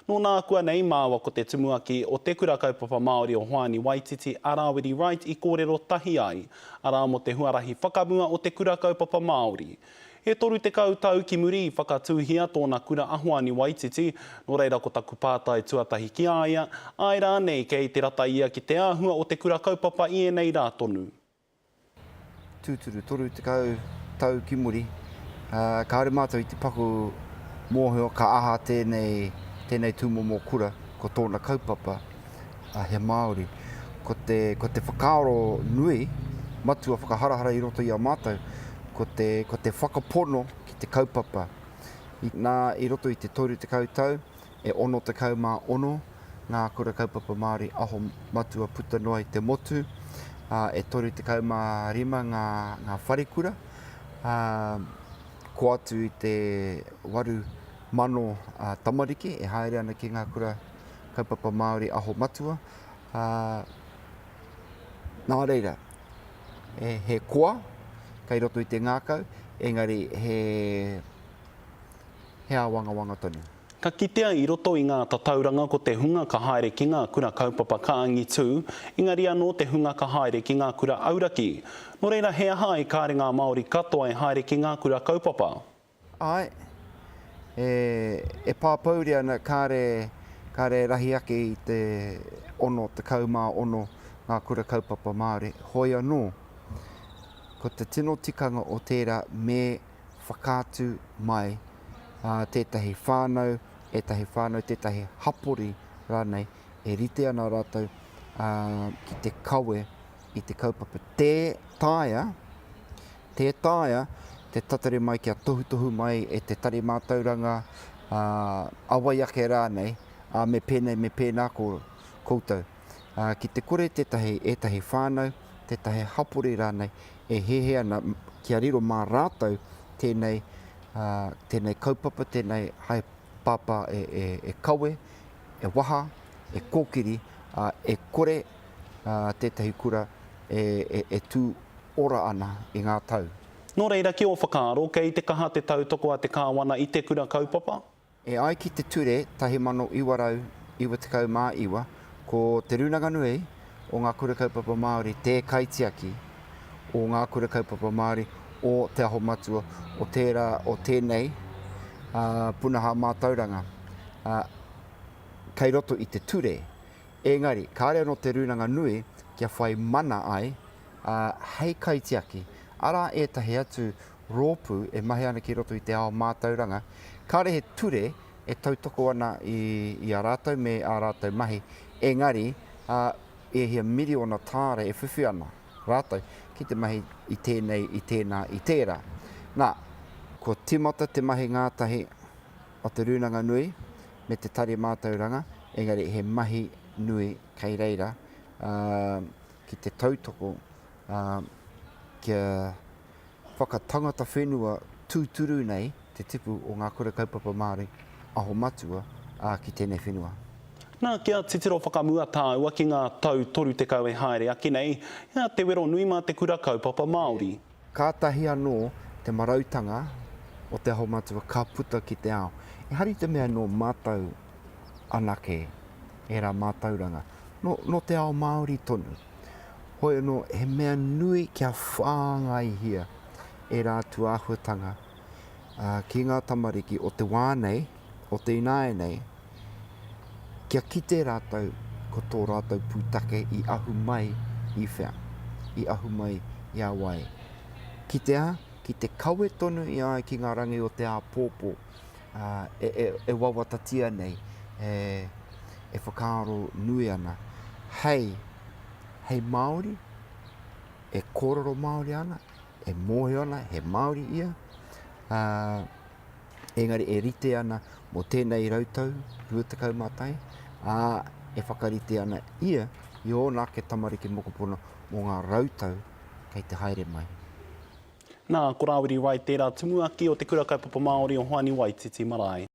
No nā kua nei māua ko te tumuaki o te kura kaupapa Māori o Hoani Waititi Arawiri Right I kōrero tahi ai, arā mo te huarahi whakamua o te kura kaupapa Māori. He toru te kautau ki muri I whakatūhia tōna kura Ahoani Waititi, no reira ko taku pātai tuatahi ki aia, ai rā nei kei te rata ia ki te āhua o te kura kaupapa I nei rā tonu. Tūturu toru te tau ki muri, ka haere mātou I te paku mōhio ka aha tēnei tūmomo kura ko tōna kaupapa he Māori. Ko te whakaaro nui, matua whakaharahara I roto I a mātou, ko te whakapono ki te kaupapa. Nā I roto I te toru te kautau, e ono te kaumā ono, ngā kura kaupapa Māori aho matua puta noa I te motu, e toru te kaumā rima ngā wharekura, ko atu I te 8,000 tamariki, e haere ana ki ngā kura kaupapa Māori aho matua. Nā reira, he koa, kei roto I te ngākau, engari he awanga tonu. Ka kitea I roto I ngā tatauranga ko te hunga ka haere ki ngā kura kaupapa Kāngi tū, engari anō te hunga ka haere ki ngā kura auraki. No reira he aha I kāre ngā Māori katoa e haere ki ngā kura kaupapa? Ai, e pāpauri ana kāre rahi ake I te ono, te kaumā ono ngā kura kaupapa Māori. Hoi anō, ko te tino tikanga o tērā me whakātu mai tētahi whānau, tētahi hapori rānei, e rite ana rātou ki te kawe I te kaupapa. Te tāia, te tatare mai kia tohutohu mai e te tari mātauranga awai ake rānei, me pēnā koutou. Ki te kore etahi whānau, tētahi hapori rānei, e hehe ana kia riro mā rātou tēnei kaupapa, tēnei hai papa e kawe, e waha, e kōkiri, e kore tētahi kura e tū ora ana I ngā tau. No reira ki o whakaaro, kei te kaha te tautoko a te kāwana I te kura kaupapa? E ai ki te ture, 1991, ko te runanga nui o ngā kura kaupapa Māori, te kaitiaki o ngā kura kaupapa Māori o te aho matua o tēnei punaha mātauranga. Kei roto I te ture, engari, kāre anō te runanga nui kia whai mana ai hei kaitiaki. Ara etahi atu rōpū e mahi ana ki roto I te ao mātauranga. Kāre he ture e tautoko ana I a rātou me a rātou mahi. Engari, e hia miriona tāre e whiwhi ana rātou ki te mahi I tēnei, I tēnā, I tērā. Nā, ko timata te mahi ngātahi o te runanga nui me te tari mātauranga, engari he mahi nui kei reira ki te tautoko kia whakatangata whenua tūturu nei te tipu o ngā kura kaupapa Māori aho matua ki tēnei whenua. Nā kia titiro whakamua tāua ki ngā tau toru te kau e haere aki nei, ia te wero nui mā te kura kaupapa Māori. Kātahi anō te marautanga o te aho matua ka puta ki te ao. E hari te mea no mātau anake, e rā mātauranga, no te ao Māori tonu. Hoi anō he mea nui kia whāngai hia e rā tu āhuatanga ki ngā tamariki o te wānei, o te inae nei, kia kite rātou ko tō rātou pūtake I ahu mai I whea, I ahu mai I a wai. Ki te kawe tonu I ai ki ngā rangi o te a pōpō, e wawatatia nei, e whakaaro nui ana. Hei Māori, e kōrero Māori ana, e mōhio ana, he Māori ia, engari e rite ana mo tēnei rautau, 20 mātai, e whakarite ana ia I ōna ke tamariki mokopuna mō ngā rautau kei te haere mai. Nā, ko Rawiri Wai tērā tumuaki o te kura kaupapa Māori o Hoani Waititi marae.